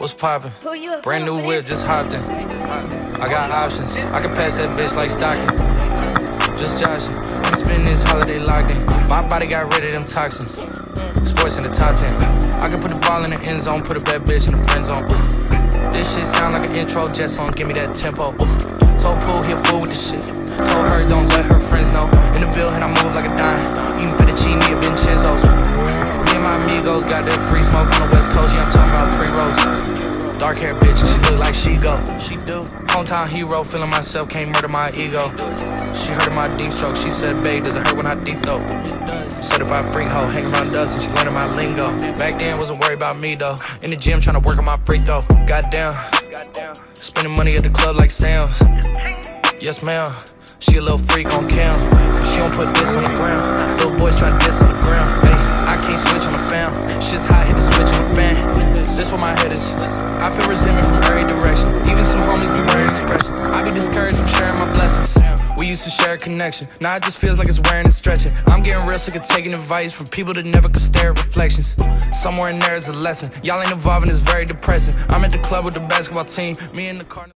What's poppin'? Brand new whip, just hopped in. I got options, I can pass that bitch like Stockton. Just joshing, I'm spending this holiday locked in. My body got rid of them toxins. Sports in the top 10. I can put the ball in the end zone, put a bad bitch in the friend zone. This shit sound like an intro jet song, give me that tempo. Told Pooh he a fool with this shit. Told her don't let her friends know. In the Ville and I move like a dime. Eating fettuccine at Vincenzo's. Me and my amigos got that free smoke on the West Coast. Yeah, I'm talking about pre-rolls. Dark hair bitch, she look like she go. She do. Hometown hero, feeling myself, can't murder my ego. She heard of my deep stroke. She said, babe, does it hurt when I deep though? Certified freak hoe, hang around us and she learning my lingo. Back then, wasn't worried about me though. In the gym, trying to work on my free throw. Goddamn. Spending money at the club like Sam's. Yes, ma'am. She a little freak on cam. She don't put this on the ground. Little boys try to diss on the ground. Hey, I can't switch on the fam. Shit's hot, hit the switch on the band. This where my head is. I feel resentment from every direction. Even some homies be wearing expressions. I be discouraged from sharing my blessings. We used to share a connection. Now it just feels like it's wearing and stretching. I'm getting real sick of taking advice from people that never could stare at reflections. Somewhere in there is a lesson. Y'all ain't evolving, it's very depressing. I'm at the club with the basketball team. Me and the car.